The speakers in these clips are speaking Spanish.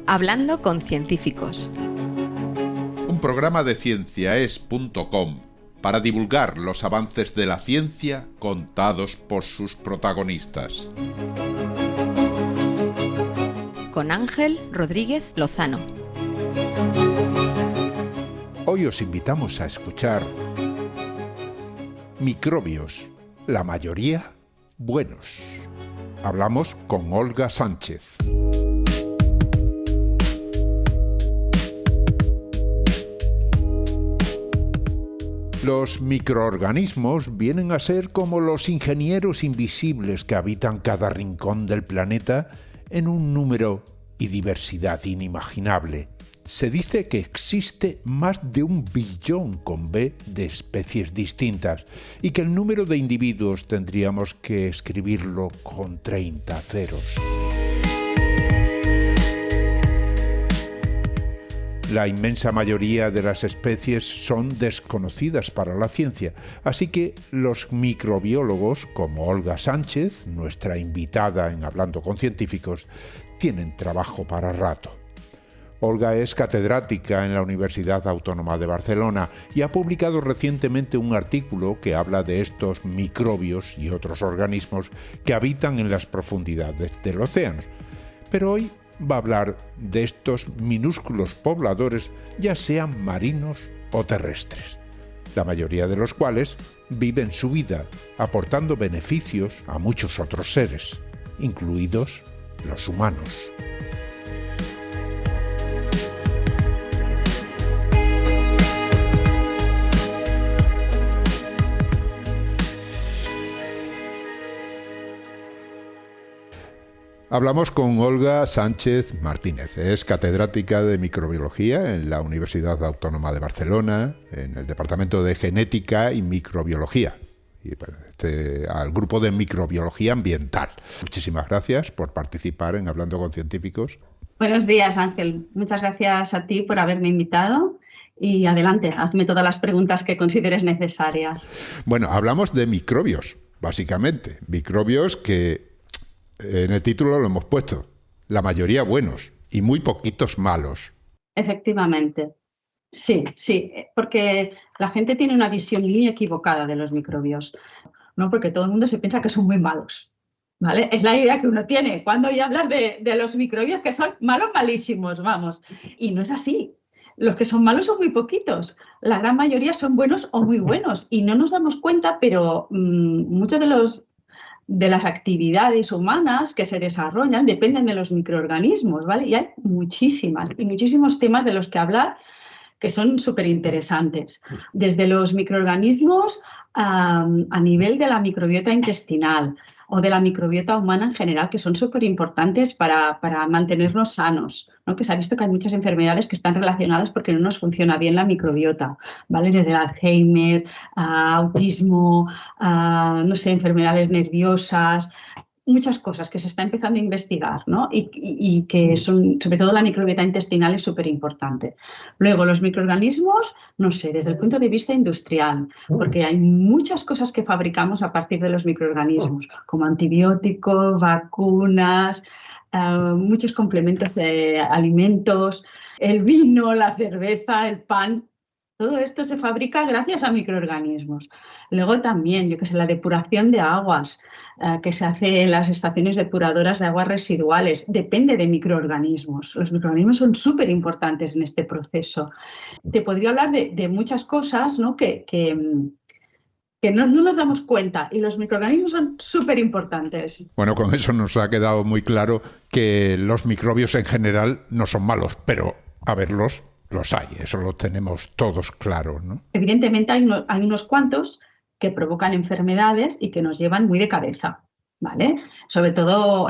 Hablando con científicos. Un programa de cienciaes.com para divulgar los avances de la ciencia contados por sus protagonistas. Con Ángel Rodríguez Lozano. Hoy os invitamos a escuchar microbios, la mayoría buenos. Hablamos con Olga Sánchez. Los microorganismos vienen a ser como los ingenieros invisibles que habitan cada rincón del planeta en un número y diversidad inimaginable. Se dice que existe más de 1 billón con B de especies distintas y que el número de individuos tendríamos que escribirlo con 30 ceros. La inmensa mayoría de las especies son desconocidas para la ciencia, así que los microbiólogos, como Olga Sánchez, nuestra invitada en Hablando con Científicos, tienen trabajo para rato. Olga es catedrática en la Universidad Autónoma de Barcelona y ha publicado recientemente un artículo que habla de estos microbios y otros organismos que habitan en las profundidades del océano. Pero hoy va a hablar de estos minúsculos pobladores, ya sean marinos o terrestres, la mayoría de los cuales viven su vida aportando beneficios a muchos otros seres, incluidos los humanos. Hablamos con Olga Sánchez Martínez. Es catedrática de microbiología en la Universidad Autónoma de Barcelona, en el Departamento de Genética y Microbiología, y pertenece al grupo de microbiología ambiental. Muchísimas gracias por participar en Hablando con Científicos. Buenos días, Ángel. Muchas gracias a ti por haberme invitado. Y adelante, hazme todas las preguntas que consideres necesarias. Bueno, hablamos de microbios, básicamente. Microbios que en el título lo hemos puesto, la mayoría buenos y muy poquitos malos. Efectivamente. Sí, porque la gente tiene una visión muy equivocada de los microbios, ¿no? Porque todo el mundo se piensa que son muy malos, ¿vale? Es la idea que uno tiene cuando oye hablar de los microbios, que son malos, malísimos, vamos. Y no es así. Los que son malos son muy poquitos. La gran mayoría son buenos o muy buenos. Y no nos damos cuenta, pero muchos de las actividades humanas que se desarrollan dependen de los microorganismos, ¿vale? Y hay muchísimas y muchísimos temas de los que hablar que son súper interesantes. Desde los microorganismos a nivel de la microbiota intestinal o de la microbiota humana en general, que son súper importantes para mantenernos sanos, ¿no? Que se ha visto que hay muchas enfermedades que están relacionadas porque no nos funciona bien la microbiota, ¿vale? Desde el Alzheimer, autismo, no sé, enfermedades nerviosas, muchas cosas que se está empezando a investigar, ¿no? Y que son, sobre todo la microbiota intestinal es súper importante. Luego, los microorganismos, no sé, desde el punto de vista industrial, porque hay muchas cosas que fabricamos a partir de los microorganismos, como antibióticos, vacunas, muchos complementos de alimentos, el vino, la cerveza, el pan. Todo esto se fabrica gracias a microorganismos. Luego también, yo qué sé, la depuración de aguas que se hace en las estaciones depuradoras de aguas residuales, depende de microorganismos. Los microorganismos son súper importantes en este proceso. Te podría hablar de muchas cosas, ¿no? que no nos damos cuenta, y los microorganismos son súper importantes. Bueno, con eso nos ha quedado muy claro que los microbios en general no son malos, pero a verlos los hay, eso lo tenemos todos claro, ¿no? Evidentemente hay unos cuantos que provocan enfermedades y que nos llevan muy de cabeza, ¿vale? Sobre todo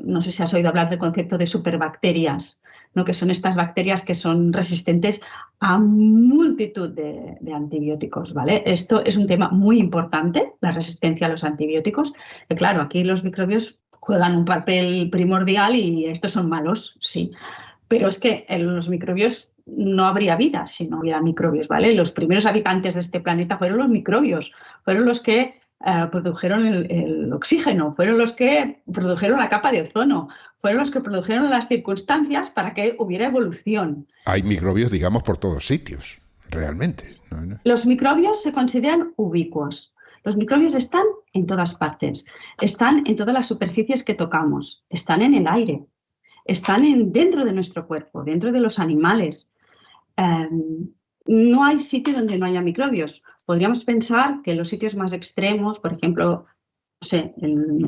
no sé si has oído hablar del concepto de superbacterias, ¿no? Que son estas bacterias que son resistentes a multitud de antibióticos, ¿vale? Esto es un tema muy importante, la resistencia a los antibióticos, que claro, aquí los microbios juegan un papel primordial y estos son malos, sí, pero es que los microbios no habría vida si no hubiera microbios, ¿vale? Los primeros habitantes de este planeta fueron los microbios, fueron los que produjeron el oxígeno, fueron los que produjeron la capa de ozono, fueron los que produjeron las circunstancias para que hubiera evolución. Hay microbios, digamos, por todos sitios, realmente. ¿No? Los microbios se consideran ubicuos. Los microbios están en todas partes, están en todas las superficies que tocamos, están en el aire, están dentro de nuestro cuerpo, dentro de los animales. No hay sitio donde no haya microbios. Podríamos pensar que los sitios más extremos, por ejemplo, no sé, en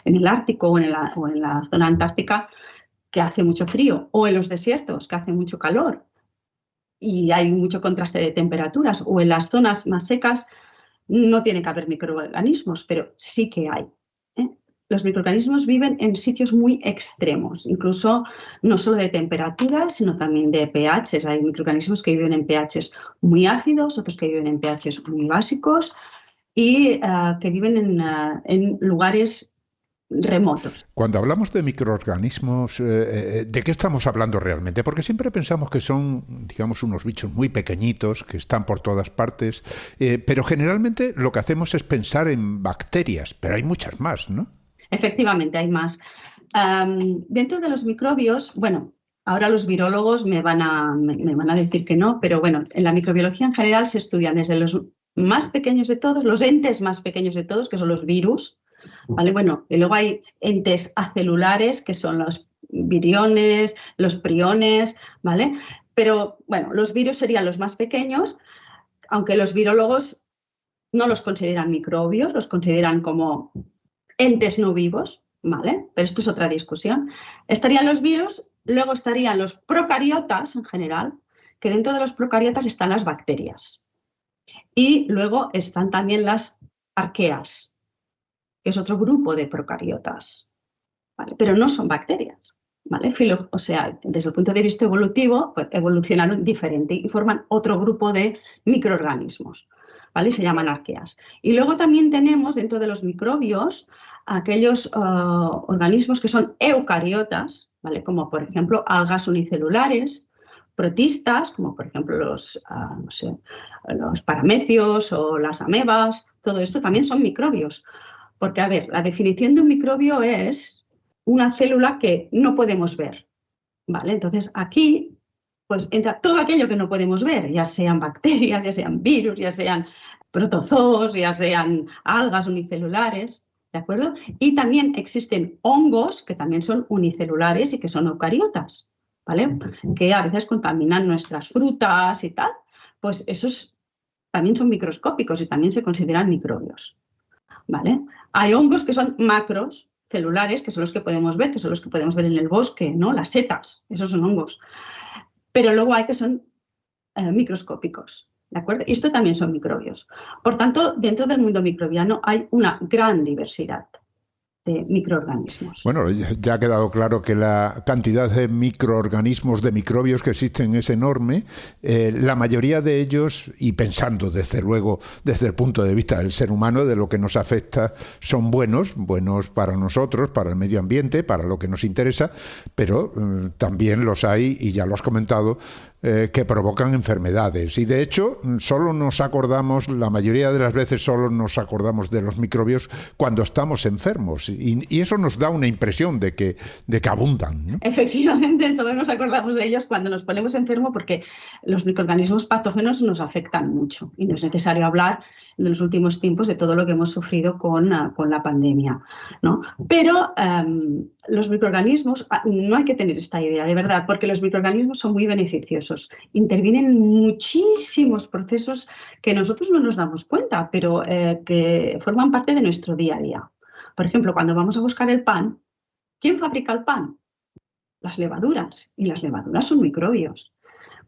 el Ártico o en la zona antártica, que hace mucho frío, o en los desiertos, que hace mucho calor y hay mucho contraste de temperaturas, o en las zonas más secas, no tiene que haber microorganismos, pero sí que hay. Los microorganismos viven en sitios muy extremos, incluso no solo de temperaturas, sino también de pHs. Hay microorganismos que viven en pHs muy ácidos, otros que viven en pHs muy básicos y que viven en lugares remotos. Cuando hablamos de microorganismos, ¿de qué estamos hablando realmente? Porque siempre pensamos que son, digamos, unos bichos muy pequeñitos que están por todas partes, pero generalmente lo que hacemos es pensar en bacterias, pero hay muchas más, ¿no? Efectivamente, hay más. Dentro de los microbios, bueno, ahora los virólogos me van a decir que no, pero bueno, en la microbiología en general se estudian desde los más pequeños de todos, los entes más pequeños de todos, que son los virus, ¿vale? Bueno, y luego hay entes acelulares, que son los viriones, los priones, ¿vale? Pero bueno, los virus serían los más pequeños, aunque los virólogos no los consideran microbios, los consideran como entes no vivos, ¿vale? Pero esto es otra discusión. Estarían los virus, luego estarían los procariotas en general, que dentro de los procariotas están las bacterias. Y luego están también las arqueas, que es otro grupo de procariotas, ¿vale? Pero no son bacterias, ¿vale? O sea, desde el punto de vista evolutivo, pues evolucionaron diferente y forman otro grupo de microorganismos, ¿vale? Se llaman arqueas. Y luego también tenemos dentro de los microbios aquellos organismos que son eucariotas, ¿vale? Como por ejemplo algas unicelulares, protistas, como por ejemplo los paramecios o las amebas, todo esto también son microbios. Porque, a ver, la definición de un microbio es una célula que no podemos ver, ¿vale? Entonces, aquí pues entra todo aquello que no podemos ver, ya sean bacterias, ya sean virus, ya sean protozoos, ya sean algas unicelulares, ¿de acuerdo? Y también existen hongos que también son unicelulares y que son eucariotas, ¿vale? Que a veces contaminan nuestras frutas y tal, pues esos también son microscópicos y también se consideran microbios, ¿vale? Hay hongos que son macros celulares, que son los que podemos ver, que son los que podemos ver en el bosque, ¿no? Las setas, esos son hongos. Pero luego hay que son microscópicos, ¿de acuerdo? Y esto también son microbios. Por tanto, dentro del mundo microbiano hay una gran diversidad de microorganismos. Bueno, ya ha quedado claro que la cantidad de microorganismos, de microbios que existen es enorme. La mayoría de ellos, y pensando desde luego desde el punto de vista del ser humano, de lo que nos afecta, son buenos para nosotros, para el medio ambiente, para lo que nos interesa, pero también los hay, y ya lo has comentado, que provocan enfermedades. Y de hecho, la mayoría de las veces solo nos acordamos de los microbios cuando estamos enfermos. Y eso nos da una impresión de que abundan, ¿no? Efectivamente, solo nos acordamos de ellos cuando nos ponemos enfermos, porque los microorganismos patógenos nos afectan mucho. Y no es necesario hablar en los últimos tiempos de todo lo que hemos sufrido con la pandemia, ¿no? Pero los microorganismos, no hay que tener esta idea, de verdad, porque los microorganismos son muy beneficiosos. Intervienen en muchísimos procesos que nosotros no nos damos cuenta, pero que forman parte de nuestro día a día. Por ejemplo, cuando vamos a buscar el pan, ¿quién fabrica el pan? Las levaduras, y las levaduras son microbios.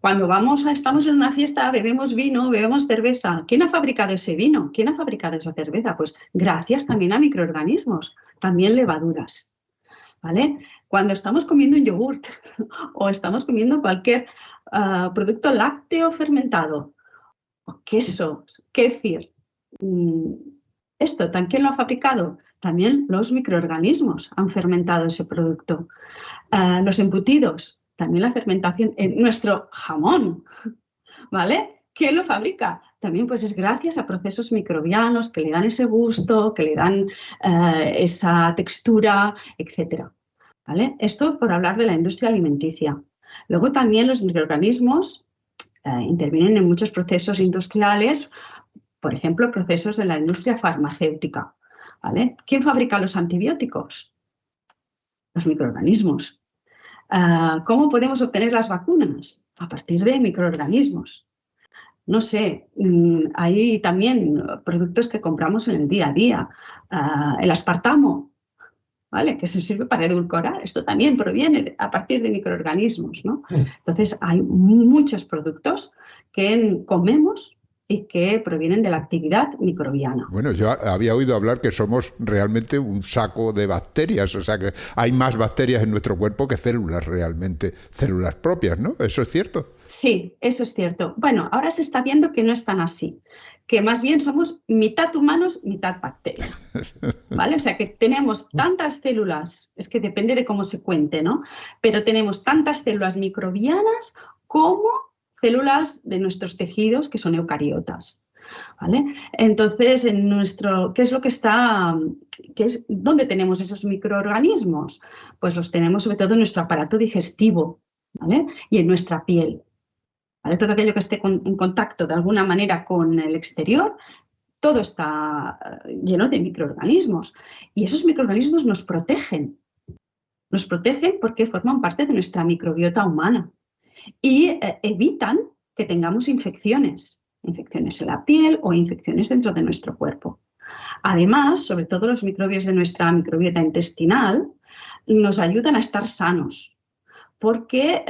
Cuando estamos en una fiesta, bebemos vino, bebemos cerveza. ¿Quién ha fabricado ese vino? ¿Quién ha fabricado esa cerveza? Pues gracias también a microorganismos, también levaduras, ¿vale? Cuando estamos comiendo un yogurt o estamos comiendo cualquier producto lácteo fermentado, o queso, kéfir, ¿quién lo ha fabricado? También los microorganismos han fermentado ese producto. Los embutidos, también la fermentación en nuestro jamón, ¿vale? ¿Quién lo fabrica? también pues es gracias a procesos microbianos que le dan ese gusto, que le dan esa textura, etcétera. ¿Vale? Esto por hablar de la industria alimenticia. Luego también los microorganismos intervienen en muchos procesos industriales, por ejemplo, procesos de la industria farmacéutica. ¿Vale? ¿Quién fabrica los antibióticos? Los microorganismos. ¿Cómo podemos obtener las vacunas? A partir de microorganismos. No sé, hay también productos que compramos en el día a día. El aspartamo, ¿vale? Que se sirve para edulcorar. Esto también proviene a partir de microorganismos, ¿no? Entonces, hay muchos productos que comemos y que provienen de la actividad microbiana. Bueno, yo había oído hablar que somos realmente un saco de bacterias, o sea que hay más bacterias en nuestro cuerpo que células realmente, células propias, ¿no? ¿Eso es cierto? Sí, eso es cierto. Bueno, ahora se está viendo que no es tan así, que más bien somos mitad humanos, mitad bacterias, ¿vale? O sea que tenemos tantas células, es que depende de cómo se cuente, ¿no? Pero tenemos tantas células microbianas como células de nuestros tejidos que son eucariotas, ¿vale? Entonces, ¿qué es lo que está, dónde tenemos esos microorganismos? Pues los tenemos sobre todo en nuestro aparato digestivo, ¿vale? Y en nuestra piel, ¿vale? Todo aquello que esté en contacto de alguna manera con el exterior, todo está lleno de microorganismos y esos microorganismos nos protegen porque forman parte de nuestra microbiota humana. Y evitan que tengamos infecciones en la piel o infecciones dentro de nuestro cuerpo. Además, sobre todo los microbios de nuestra microbiota intestinal nos ayudan a estar sanos porque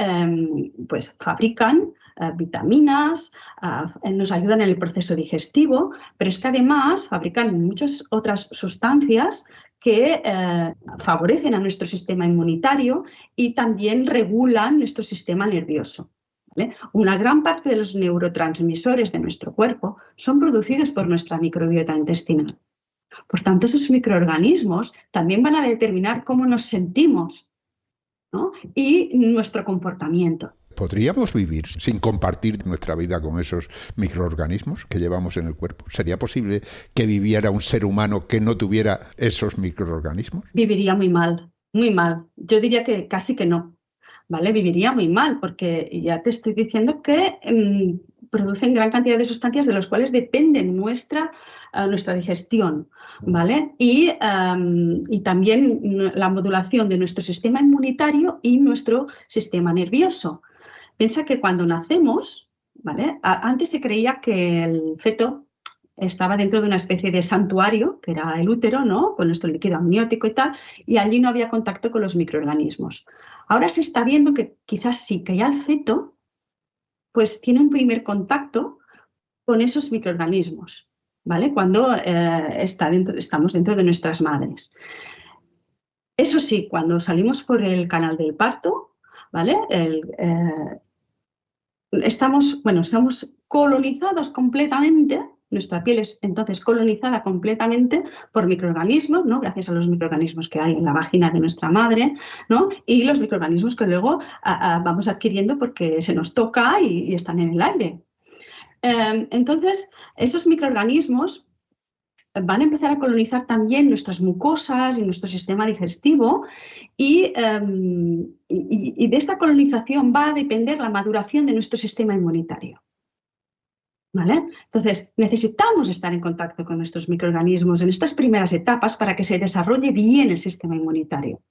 pues, fabrican vitaminas, nos ayudan en el proceso digestivo, pero es que además fabrican muchas otras sustancias que favorecen a nuestro sistema inmunitario y también regulan nuestro sistema nervioso, ¿vale? Una gran parte de los neurotransmisores de nuestro cuerpo son producidos por nuestra microbiota intestinal. Por tanto, esos microorganismos también van a determinar cómo nos sentimos, ¿no? Y nuestro comportamiento. ¿Podríamos vivir sin compartir nuestra vida con esos microorganismos que llevamos en el cuerpo? ¿Sería posible que viviera un ser humano que no tuviera esos microorganismos? Viviría muy mal, muy mal. Yo diría que casi que no, ¿vale? Viviría muy mal porque ya te estoy diciendo que producen gran cantidad de sustancias de las cuales depende nuestra digestión, ¿vale? Y también la modulación de nuestro sistema inmunitario y nuestro sistema nervioso. Piensa que cuando nacemos, ¿vale? Antes se creía que el feto estaba dentro de una especie de santuario, que era el útero, ¿no? Con nuestro líquido amniótico y tal, y allí no había contacto con los microorganismos. Ahora se está viendo que quizás sí, que ya el feto pues tiene un primer contacto con esos microorganismos, ¿vale? Cuando estamos dentro de nuestras madres. Eso sí, cuando salimos por el canal del parto, ¿vale? Estamos colonizados completamente, nuestra piel es entonces colonizada completamente por microorganismos, ¿no? Gracias a los microorganismos que hay en la vagina de nuestra madre, ¿no? Y los microorganismos que luego vamos adquiriendo porque se nos toca y están en el aire. Entonces, esos microorganismos van a empezar a colonizar también nuestras mucosas y nuestro sistema digestivo y de esta colonización va a depender la maduración de nuestro sistema inmunitario, ¿vale? Entonces, necesitamos estar en contacto con nuestros microorganismos en estas primeras etapas para que se desarrolle bien el sistema inmunitario.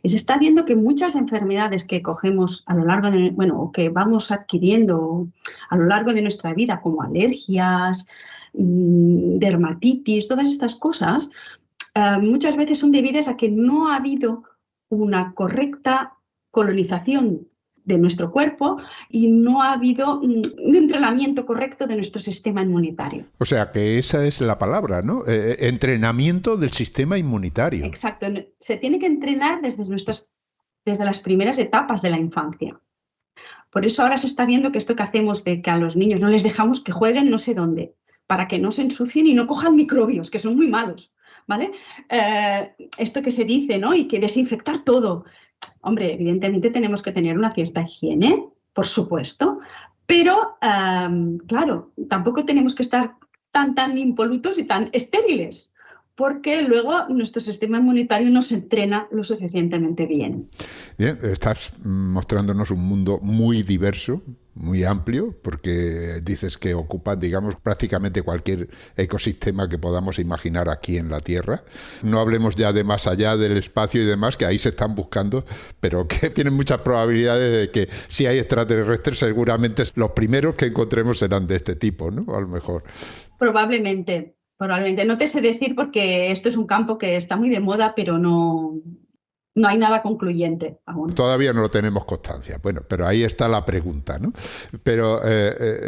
Y se está viendo que muchas enfermedades que cogemos a lo largo de, o que vamos adquiriendo a lo largo de nuestra vida, como alergias, dermatitis, todas estas cosas, muchas veces son debidas a que no ha habido una correcta colonización de nuestro cuerpo y no ha habido un entrenamiento correcto de nuestro sistema inmunitario. O sea, que esa es la palabra, ¿no? Entrenamiento del sistema inmunitario. Exacto. Se tiene que entrenar desde las primeras etapas de la infancia. Por eso ahora se está viendo que esto que hacemos de que a los niños no les dejamos que jueguen no sé dónde, para que no se ensucien y no cojan microbios, que son muy malos, ¿vale? Esto que se dice, ¿no? Y que desinfectar todo. Hombre, evidentemente tenemos que tener una cierta higiene, por supuesto, Pero, claro, tampoco tenemos que estar tan impolutos y tan estériles, porque luego nuestro sistema inmunitario no se entrena lo suficientemente bien. Bien, estás mostrándonos un mundo muy diverso, muy amplio, porque dices que ocupa, digamos, prácticamente cualquier ecosistema que podamos imaginar aquí en la Tierra. No hablemos ya de más allá del espacio y demás, que ahí se están buscando, pero que tienen muchas probabilidades de que si hay extraterrestres, seguramente los primeros que encontremos serán de este tipo, ¿no? A lo mejor. Probablemente. No te sé decir porque esto es un campo que está muy de moda, pero no hay nada concluyente aún. Todavía no lo tenemos constancia. Bueno, pero ahí está la pregunta, ¿no? Pero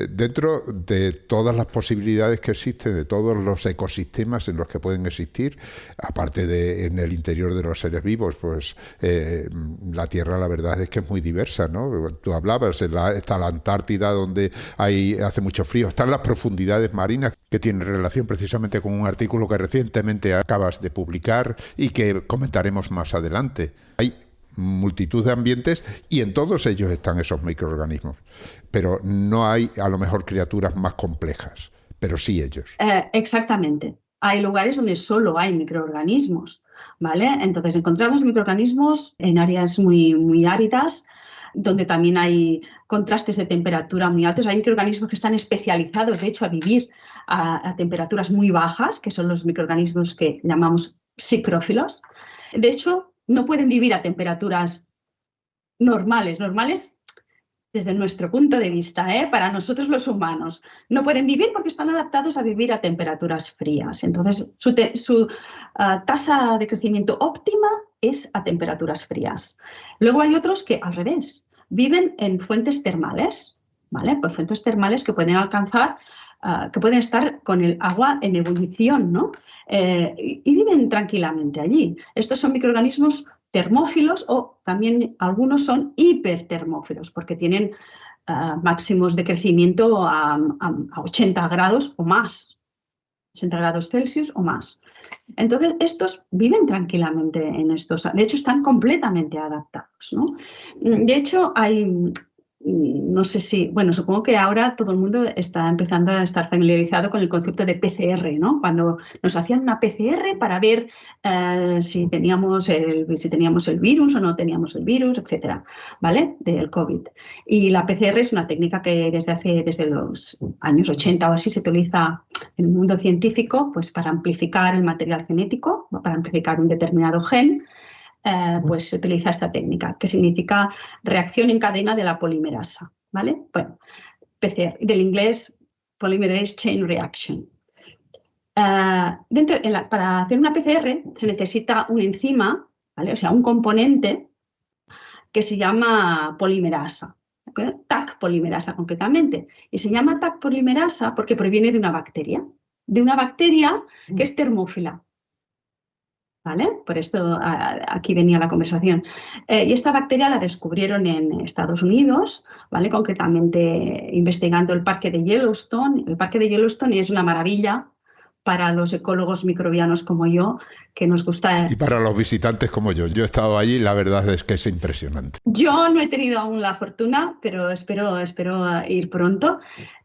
dentro de todas las posibilidades que existen, de todos los ecosistemas en los que pueden existir, aparte de en el interior de los seres vivos, pues la Tierra la verdad es que es muy diversa, ¿no? Tú hablabas, está la Antártida donde hace mucho frío, están las profundidades marinas que tienen relación precisamente con un artículo que recientemente acabas de publicar y que comentaremos más adelante. Hay multitud de ambientes y en todos ellos están esos microorganismos, pero no hay a lo mejor criaturas más complejas, pero sí ellos. Exactamente. Hay lugares donde solo hay microorganismos, ¿vale? Entonces encontramos microorganismos en áreas muy áridas, donde también hay contrastes de temperatura muy altos. Hay microorganismos que están especializados, de hecho, a vivir a temperaturas muy bajas, que son los microorganismos que llamamos psicrófilos. De hecho, no pueden vivir a temperaturas normales desde nuestro punto de vista, para nosotros los humanos. No pueden vivir porque están adaptados a vivir a temperaturas frías. Entonces, su tasa de crecimiento óptima es a temperaturas frías. Luego hay otros que, al revés, viven en fuentes termales, ¿vale? Pues fuentes termales que pueden alcanzar, que pueden estar con el agua en ebullición, ¿no? Y viven tranquilamente allí. Estos son microorganismos termófilos o también algunos son hipertermófilos porque tienen máximos de crecimiento a 80 grados o más, 80 grados Celsius o más. Entonces, estos viven tranquilamente en estos, de hecho, están completamente adaptados, ¿no? De hecho, no sé si, bueno, supongo que ahora todo el mundo está empezando a estar familiarizado con el concepto de PCR, ¿no? Cuando nos hacían una PCR para ver si teníamos el virus o no teníamos el virus, etcétera, ¿vale? Del COVID. Y la PCR es una técnica que desde los años 80 o así se utiliza en el mundo científico, pues para amplificar el material genético, para amplificar un determinado gen. Pues se utiliza esta técnica, que significa reacción en cadena de la polimerasa, ¿vale? Bueno, PCR, del inglés Polymerase Chain Reaction. Para hacer una PCR se necesita una enzima, ¿vale? O sea, un componente que se llama polimerasa, ¿okay? Taq polimerasa concretamente. Y se llama Taq polimerasa porque proviene de una bacteria que es termófila. ¿Vale? Por esto aquí venía la conversación. Y esta bacteria la descubrieron en Estados Unidos, ¿vale? Concretamente investigando el parque de Yellowstone. El parque de Yellowstone es una maravilla para los ecólogos microbianos como yo, que nos gusta... Y para los visitantes como yo. Yo he estado allí y la verdad es que es impresionante. Yo no he tenido aún la fortuna, pero espero ir pronto.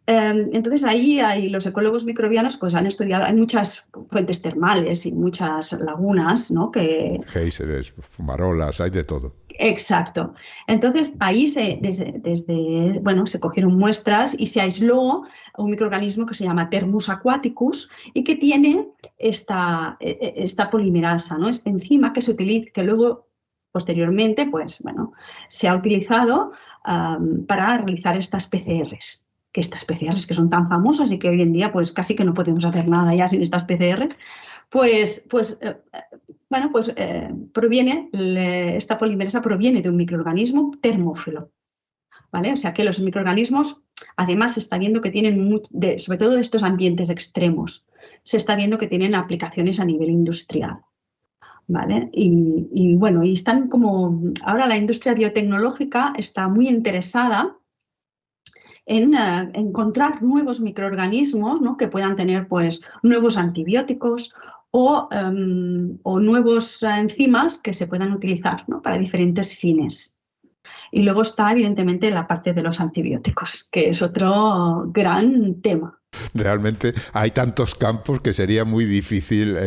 Entonces ahí los ecólogos microbianos pues han estudiado, hay muchas fuentes termales y muchas lagunas, ¿no? Géiseres, fumarolas, hay de todo. Exacto. Entonces ahí se cogieron muestras y se aisló un microorganismo que se llama Thermus aquaticus y que tiene esta polimerasa, ¿no? Esta enzima que se utiliza, que luego posteriormente pues, bueno, se ha utilizado para realizar estas PCRs. Que estas PCRs que son tan famosas y que hoy en día pues casi que no podemos hacer nada ya sin estas PCRs, esta polimerasa proviene de un microorganismo termófilo, ¿vale? O sea que los microorganismos, además se está viendo que tienen, sobre todo de estos ambientes extremos, se está viendo que tienen aplicaciones a nivel industrial, ¿vale? Y están como, ahora la industria biotecnológica está muy interesada en encontrar nuevos microorganismos, ¿no? Que puedan tener pues nuevos antibióticos o nuevos enzimas que se puedan utilizar, ¿no? Para diferentes fines. Y luego está, evidentemente, la parte de los antibióticos, que es otro gran tema. Realmente hay tantos campos que sería muy difícil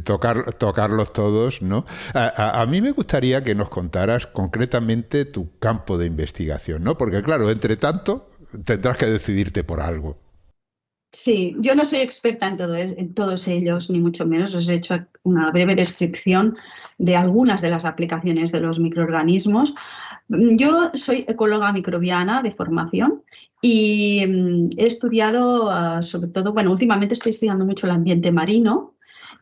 tocarlos todos, ¿no? A mí me gustaría que nos contaras concretamente tu campo de investigación, ¿no? Porque claro, entre tanto tendrás que decidirte por algo. Sí, yo no soy experta en todos ellos, ni mucho menos. Os he hecho una breve descripción de algunas de las aplicaciones de los microorganismos. Yo soy ecóloga microbiana de formación y he estudiado, sobre todo, bueno, últimamente estoy estudiando mucho el ambiente marino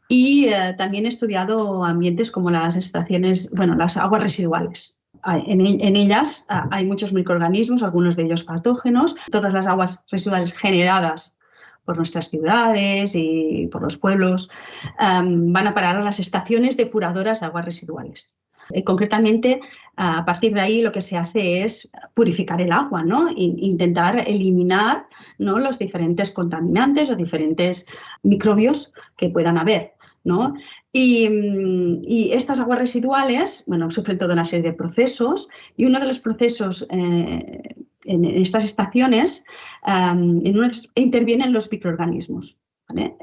y también he estudiado ambientes como las estaciones, bueno, las aguas residuales. En ellas hay muchos microorganismos, algunos de ellos patógenos. Todas las aguas residuales generadas por nuestras ciudades y por los pueblos, van a parar a las estaciones depuradoras de aguas residuales. Concretamente, a partir de ahí lo que se hace es purificar el agua, ¿no? Intentar eliminar, ¿no?, los diferentes contaminantes o diferentes microbios que puedan haber, ¿no? Y estas aguas residuales, bueno, sufren toda una serie de procesos y uno de los procesos en estas estaciones intervienen los microorganismos. ¿Vale?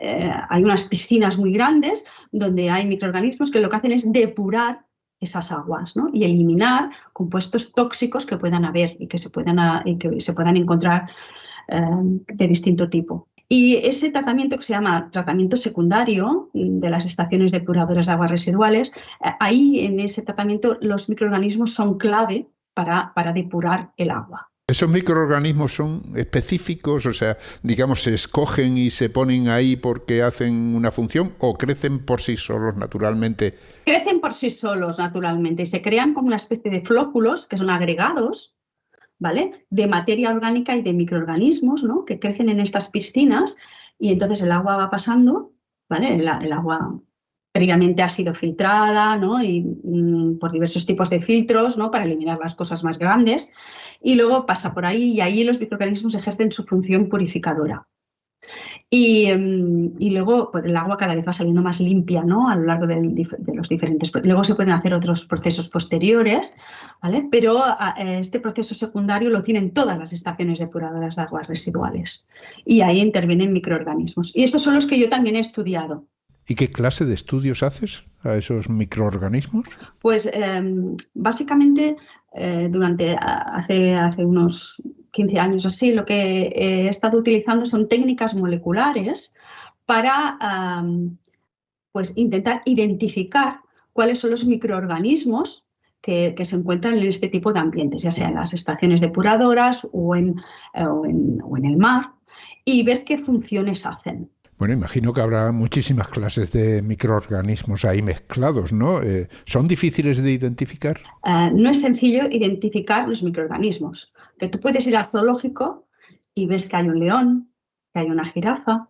Hay unas piscinas muy grandes donde hay microorganismos que lo que hacen es depurar esas aguas, ¿no?, y eliminar compuestos tóxicos que puedan haber y que se puedan encontrar de distinto tipo. Y ese tratamiento, que se llama tratamiento secundario de las estaciones depuradoras de aguas residuales, ahí en ese tratamiento los microorganismos son clave para depurar el agua. ¿Esos microorganismos son específicos? O sea, digamos, ¿se escogen y se ponen ahí porque hacen una función o crecen por sí solos naturalmente? Crecen por sí solos naturalmente y se crean como una especie de flóculos, que son agregados, ¿vale?, de materia orgánica y de microorganismos, ¿no?, que crecen en estas piscinas y entonces el agua va pasando, ¿vale? El agua previamente ha sido filtrada, ¿no?, y por diversos tipos de filtros, ¿no?, para eliminar las cosas más grandes, y luego pasa por ahí y ahí los microorganismos ejercen su función purificadora. Y luego pues, el agua cada vez va saliendo más limpia, ¿no?, a lo largo de los diferentes. Luego se pueden hacer otros procesos posteriores, ¿vale? Pero este proceso secundario lo tienen todas las estaciones depuradoras de aguas residuales y ahí intervienen microorganismos. Y estos son los que yo también he estudiado. ¿Y qué clase de estudios haces a esos microorganismos? Pues básicamente hace unos 15 años o así, lo que he estado utilizando son técnicas moleculares para pues intentar identificar cuáles son los microorganismos que se encuentran en este tipo de ambientes, ya sea en las estaciones depuradoras o en el mar, y ver qué funciones hacen. Bueno, imagino que habrá muchísimas clases de microorganismos ahí mezclados, ¿no? ¿Son difíciles de identificar? No es sencillo identificar los microorganismos. Que tú puedes ir al zoológico y ves que hay un león, que hay una jirafa,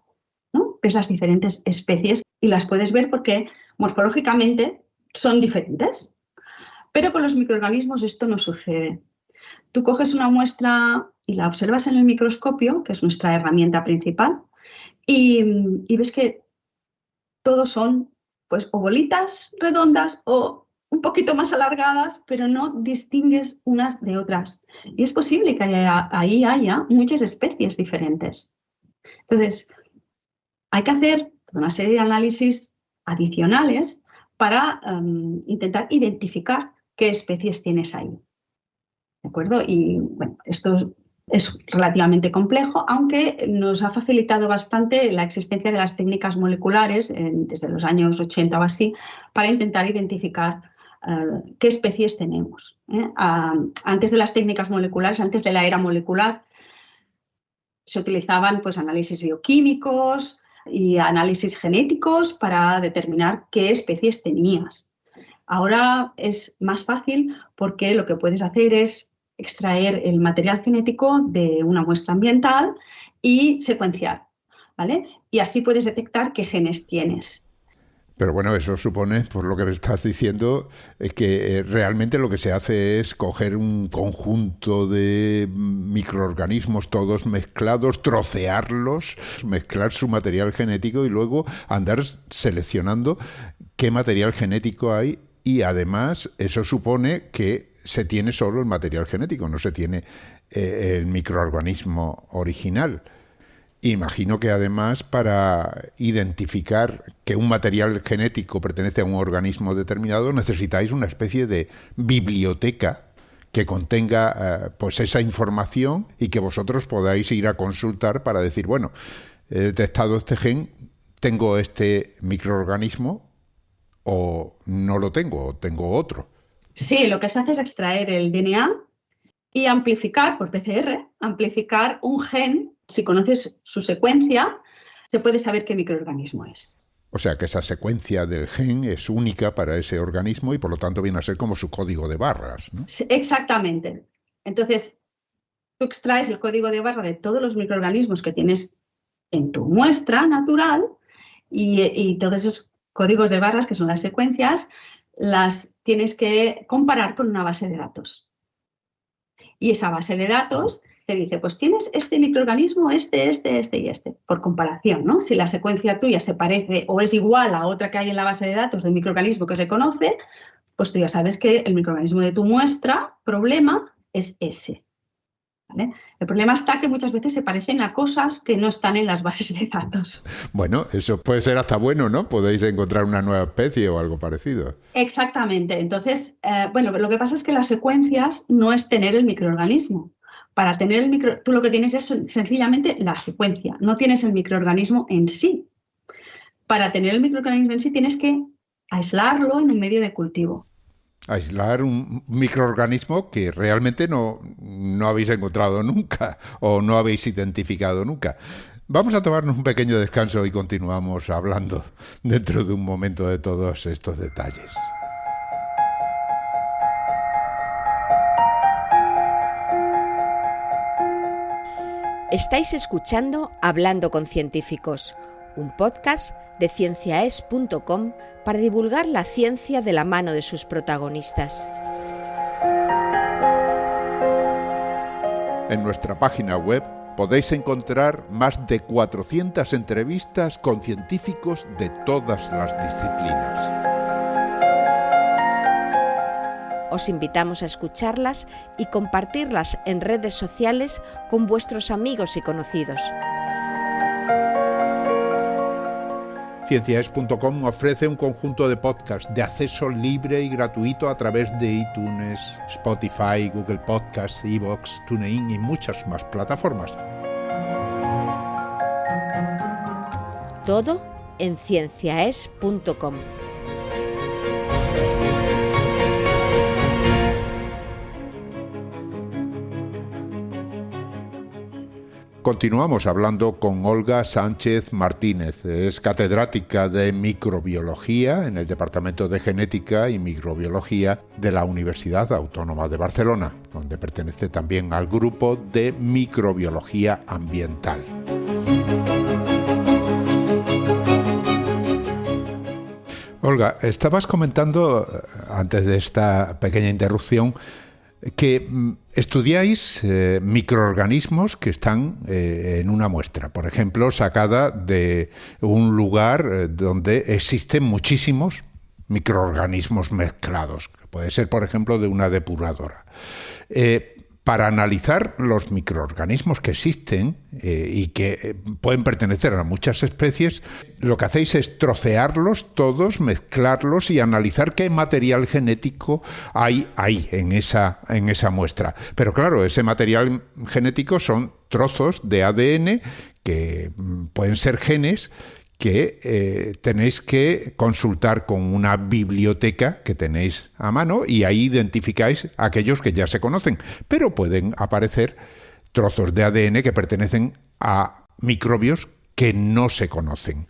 ¿no? Ves las diferentes especies y las puedes ver porque morfológicamente son diferentes. Pero con los microorganismos esto no sucede. Tú coges una muestra y la observas en el microscopio, que es nuestra herramienta principal, y ves que todos son pues o bolitas redondas o un poquito más alargadas, pero no distingues unas de otras. Y es posible que ahí haya muchas especies diferentes. Entonces, hay que hacer una serie de análisis adicionales para intentar identificar qué especies tienes ahí. ¿De acuerdo? Y bueno, esto es relativamente complejo, aunque nos ha facilitado bastante la existencia de las técnicas moleculares desde los años 80 o así, para intentar identificar qué especies tenemos. Antes de las técnicas moleculares, antes de la era molecular, se utilizaban pues, análisis bioquímicos y análisis genéticos para determinar qué especies tenías. Ahora es más fácil porque lo que puedes hacer es extraer el material genético de una muestra ambiental y secuenciar, ¿vale? Y así puedes detectar qué genes tienes. Pero bueno, eso supone, por lo que me estás diciendo, que realmente lo que se hace es coger un conjunto de microorganismos todos mezclados, trocearlos, mezclar su material genético y luego andar seleccionando qué material genético hay, y además eso supone que se tiene solo el material genético, no se tiene el microorganismo original. Imagino que además para identificar que un material genético pertenece a un organismo determinado necesitáis una especie de biblioteca que contenga pues esa información y que vosotros podáis ir a consultar para decir, bueno, he detectado este gen, tengo este microorganismo o no lo tengo, o tengo otro. Sí, lo que se hace es extraer el DNA y amplificar, por PCR, amplificar un gen. Si conoces su secuencia, se puede saber qué microorganismo es. O sea que esa secuencia del gen es única para ese organismo y por lo tanto viene a ser como su código de barras, ¿no? Sí, exactamente. Entonces, tú extraes el código de barra de todos los microorganismos que tienes en tu muestra natural y todos esos códigos de barras, que son las secuencias, las tienes que comparar con una base de datos. Y esa base de datos te dice, pues tienes este microorganismo, este y este, por comparación, ¿no? Si la secuencia tuya se parece o es igual a otra que hay en la base de datos de un microorganismo que se conoce, pues tú ya sabes que el microorganismo de tu muestra, problema, es ese. ¿Vale? El problema está que muchas veces se parecen a cosas que no están en las bases de datos. Bueno, eso puede ser hasta bueno, ¿no? Podéis encontrar una nueva especie o algo parecido. Exactamente. Entonces, bueno, lo que pasa es que las secuencias no es tener el microorganismo. Para tener el microorganismo, tú lo que tienes es sencillamente la secuencia, no tienes el microorganismo en sí. Para tener el microorganismo en sí tienes que aislarlo en un medio de cultivo. Aislar un microorganismo que realmente no habéis encontrado nunca o no habéis identificado nunca. Vamos a tomarnos un pequeño descanso y continuamos hablando dentro de un momento de todos estos detalles. Estáis escuchando Hablando con Científicos, un podcast de cienciaes.com para divulgar la ciencia de la mano de sus protagonistas. En nuestra página web podéis encontrar más de 400 entrevistas con científicos de todas las disciplinas. Os invitamos a escucharlas y compartirlas en redes sociales con vuestros amigos y conocidos. Cienciaes.com ofrece un conjunto de podcasts de acceso libre y gratuito a través de iTunes, Spotify, Google Podcasts, iVoox, TuneIn y muchas más plataformas. Todo en cienciaes.com. Continuamos hablando con Olga Sánchez Martínez. Es catedrática de microbiología en el Departamento de Genética y Microbiología de la Universidad Autónoma de Barcelona, donde pertenece también al grupo de microbiología ambiental. Olga, estabas comentando antes de esta pequeña interrupción que estudiáis microorganismos que están en una muestra, por ejemplo, sacada de un lugar donde existen muchísimos microorganismos mezclados, que puede ser, por ejemplo, de una depuradora. Para analizar los microorganismos que existen y que pueden pertenecer a muchas especies, lo que hacéis es trocearlos todos, mezclarlos y analizar qué material genético hay ahí en esa muestra. Pero claro, ese material genético son trozos de ADN que pueden ser genes que tenéis que consultar con una biblioteca que tenéis a mano y ahí identificáis aquellos que ya se conocen, pero pueden aparecer trozos de ADN que pertenecen a microbios que no se conocen.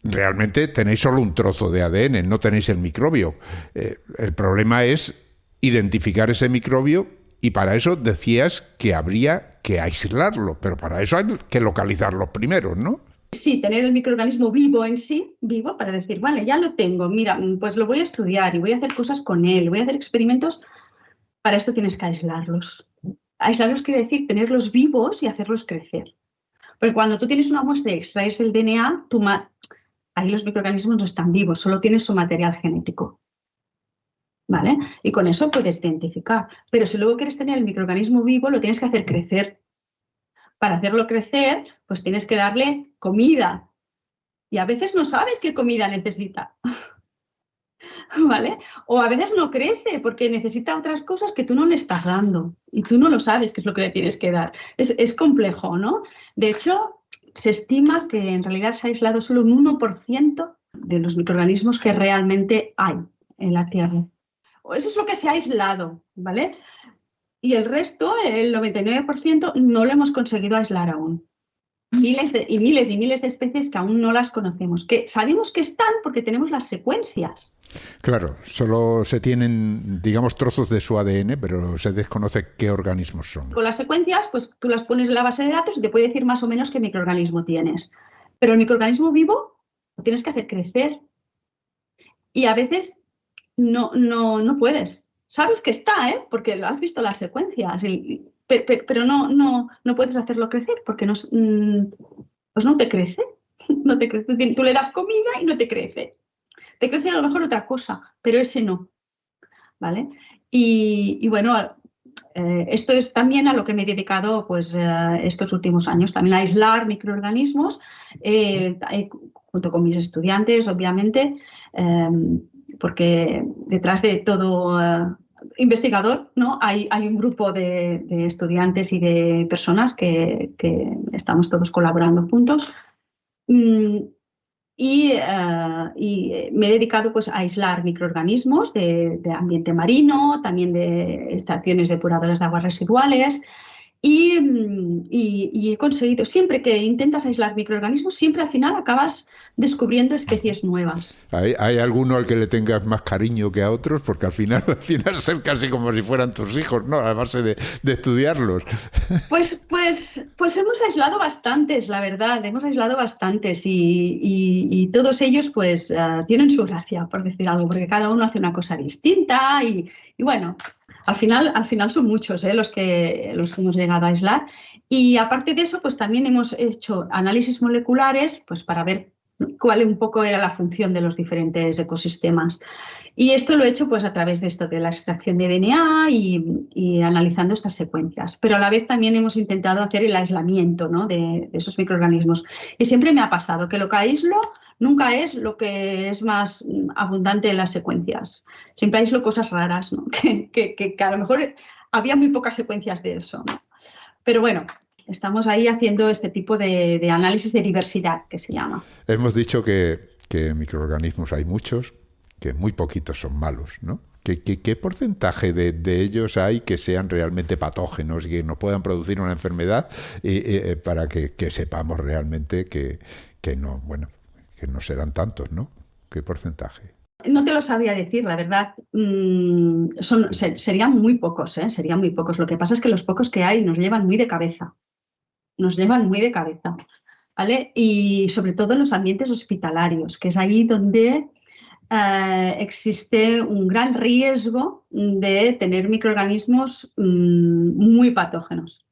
Realmente tenéis solo un trozo de ADN, no tenéis el microbio. El problema es identificar ese microbio y para eso decías que habría que aislarlo, pero para eso hay que localizarlo primero, ¿no? Sí, tener el microorganismo vivo en sí, vivo, para decir, vale, ya lo tengo, mira, pues lo voy a estudiar y voy a hacer cosas con él, voy a hacer experimentos. Para esto tienes que aislarlos. Aislarlos quiere decir tenerlos vivos y hacerlos crecer. Porque cuando tú tienes una muestra y extraes el DNA, ahí los microorganismos no están vivos, solo tienes su material genético. ¿vale? Y con eso puedes identificar. Pero si luego quieres tener el microorganismo vivo, lo tienes que hacer crecer. Para hacerlo crecer, pues tienes que darle comida. Y a veces no sabes qué comida necesita, ¿vale? O a veces no crece porque necesita otras cosas que tú no le estás dando y tú no lo sabes qué es lo que le tienes que dar. Es complejo, ¿no? De hecho, se estima que en realidad se ha aislado solo un 1% de los microorganismos que realmente hay en la Tierra. Eso es lo que se ha aislado, ¿vale? Y el resto, el 99%, no lo hemos conseguido aislar aún. Miles y miles de especies que aún no las conocemos, que sabemos que están porque tenemos las secuencias. Claro, solo se tienen, digamos, trozos de su ADN, pero se desconoce qué organismos son. Con las secuencias, pues tú las pones en la base de datos y te puede decir más o menos qué microorganismo tienes. Pero el microorganismo vivo lo tienes que hacer crecer. Y a veces no puedes. Sabes que está, porque lo has visto en las secuencias. Pero no puedes hacerlo crecer porque pues no te crece. No te crece. Tú le das comida y no te crece. Te crece a lo mejor otra cosa, pero ese no. ¿Vale? Y bueno, esto es también a lo que me he dedicado pues, estos últimos años, también a aislar microorganismos, junto con mis estudiantes, obviamente, porque detrás de todo investigador, ¿no? Hay un grupo de estudiantes y de personas que estamos todos colaborando juntos. Y me he dedicado pues, a aislar microorganismos de ambiente marino, también de estaciones depuradoras de aguas residuales. Y he conseguido, siempre que intentas aislar microorganismos, siempre al final acabas descubriendo especies nuevas. ¿Hay alguno al que le tengas más cariño que a otros? Porque al final son casi como si fueran tus hijos, ¿no? A base de estudiarlos. Pues hemos aislado bastantes, la verdad, hemos aislado bastantes y todos ellos pues tienen su gracia, por decir algo, porque cada uno hace una cosa distinta y bueno, al final son muchos los que hemos llegado a aislar. Y aparte de eso, pues también hemos hecho análisis moleculares pues para ver cuál un poco era la función de los diferentes ecosistemas. Y esto lo he hecho pues a través de esto de la extracción de DNA y analizando estas secuencias. Pero a la vez también hemos intentado hacer el aislamiento, ¿no? de esos microorganismos. Y siempre me ha pasado que lo que aíslo nunca es lo que es más abundante en las secuencias. Siempre aíslo cosas raras, ¿no? que a lo mejor había muy pocas secuencias de eso, ¿no? Pero bueno, estamos ahí haciendo este tipo de análisis de diversidad, que se llama. Hemos dicho que microorganismos hay muchos, que muy poquitos son malos, ¿no? ¿Qué porcentaje de ellos hay que sean realmente patógenos y que nos puedan producir una enfermedad para que sepamos realmente que no, bueno, que no serán tantos, ¿no? ¿Qué porcentaje? No te lo sabía decir, la verdad. Serían muy pocos, serían muy pocos. Lo que pasa es que los pocos que hay nos llevan muy de cabeza. ¿Vale? Y sobre todo en los ambientes hospitalarios, que es ahí donde existe un gran riesgo de tener microorganismos muy patógenos.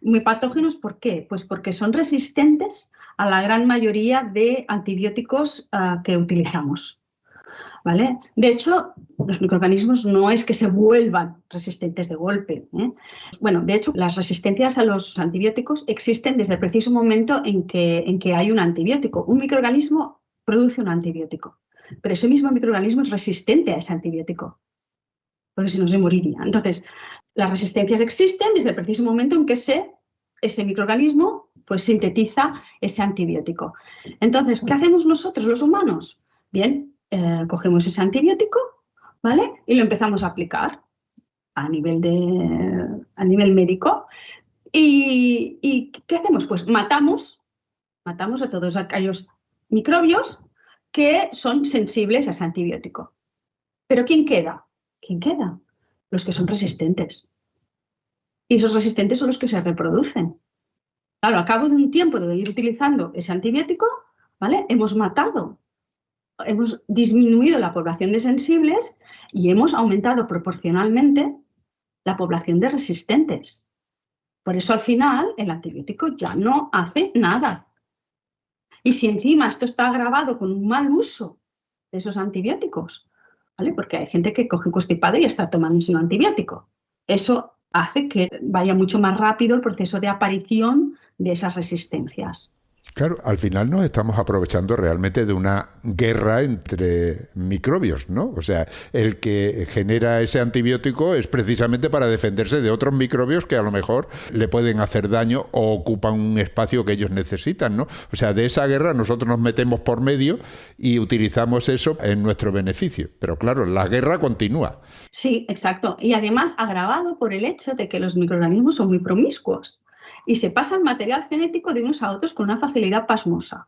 Muy patógenos, ¿por qué? Pues porque son resistentes a la gran mayoría de antibióticos que utilizamos. ¿Vale? De hecho, los microorganismos no es que se vuelvan resistentes de golpe. Bueno, de hecho, las resistencias a los antibióticos existen desde el preciso momento en que hay un antibiótico. Un microorganismo produce un antibiótico, pero ese mismo microorganismo es resistente a ese antibiótico, porque si no se moriría. Entonces, las resistencias existen desde el preciso momento en que ese microorganismo pues, sintetiza ese antibiótico. Entonces, ¿qué hacemos nosotros, los humanos? Bien, cogemos ese antibiótico, ¿vale? Y lo empezamos a aplicar a nivel médico. ¿Y qué hacemos? Pues matamos a todos aquellos microbios que son sensibles a ese antibiótico. ¿Pero quién queda? ¿Quién queda? Los que son resistentes. Y esos resistentes son los que se reproducen. Claro, al cabo de un tiempo de ir utilizando ese antibiótico, ¿vale? Hemos disminuido la población de sensibles y hemos aumentado proporcionalmente la población de resistentes. Por eso al final el antibiótico ya no hace nada. Y si encima esto está agravado con un mal uso de esos antibióticos, ¿vale? Porque hay gente que coge un constipado y está tomándose un antibiótico. Eso hace que vaya mucho más rápido el proceso de aparición de esas resistencias. Claro, al final nos estamos aprovechando realmente de una guerra entre microbios, ¿no? O sea, el que genera ese antibiótico es precisamente para defenderse de otros microbios que a lo mejor le pueden hacer daño o ocupan un espacio que ellos necesitan, ¿no? O sea, de esa guerra nosotros nos metemos por medio y utilizamos eso en nuestro beneficio. Pero claro, la guerra continúa. Sí, exacto. Y además agravado por el hecho de que los microorganismos son muy promiscuos y se pasan material genético de unos a otros con una facilidad pasmosa,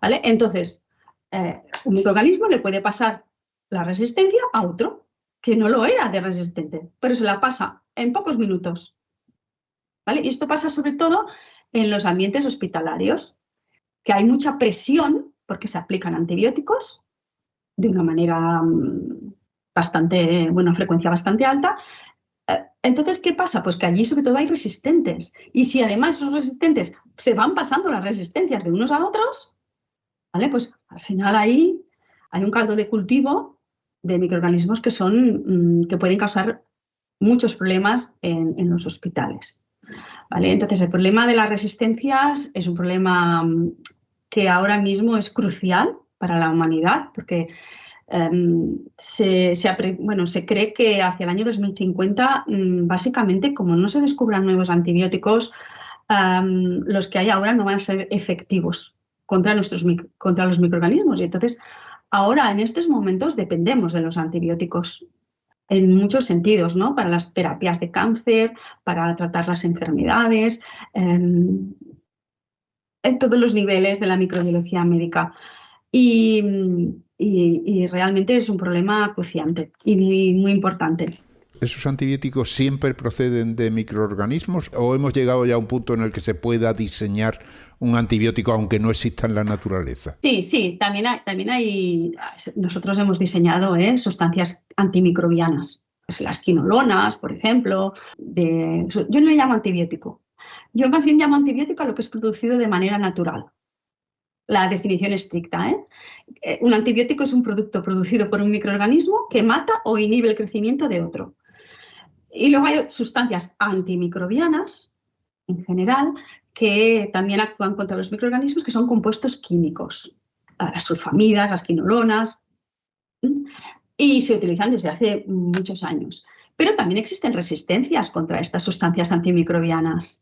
¿vale? Entonces, un microorganismo le puede pasar la resistencia a otro que no lo era de resistente, pero se la pasa en pocos minutos, ¿vale? Y esto pasa sobre todo en los ambientes hospitalarios, que hay mucha presión porque se aplican antibióticos de una manera bastante, bueno, frecuencia bastante alta. Entonces, ¿qué pasa? Pues que allí sobre todo hay resistentes. Y si además esos resistentes se van pasando las resistencias de unos a otros, ¿vale? Pues al final ahí hay un caldo de cultivo de microorganismos que pueden causar muchos problemas en los hospitales, ¿vale? Entonces, el problema de las resistencias es un problema que ahora mismo es crucial para la humanidad, porque se cree que hacia el año 2050, básicamente, como no se descubran nuevos antibióticos, los que hay ahora no van a ser efectivos contra los microorganismos. Y entonces, ahora, en estos momentos, dependemos de los antibióticos en muchos sentidos, ¿no? Para las terapias de cáncer, para tratar las enfermedades, en todos los niveles de la microbiología médica. Y realmente es un problema acuciante y muy, muy importante. ¿Esos antibióticos siempre proceden de microorganismos o hemos llegado ya a un punto en el que se pueda diseñar un antibiótico aunque no exista en la naturaleza? Sí, también hay. Nosotros hemos diseñado sustancias antimicrobianas, pues las quinolonas, por ejemplo. Yo no le llamo antibiótico. Yo más bien llamo antibiótico a lo que es producido de manera natural. La definición estricta, un antibiótico es un producto producido por un microorganismo que mata o inhibe el crecimiento de otro. Y luego hay sustancias antimicrobianas, en general, que también actúan contra los microorganismos, que son compuestos químicos, las sulfamidas, las quinolonas, y se utilizan desde hace muchos años. Pero también existen resistencias contra estas sustancias antimicrobianas.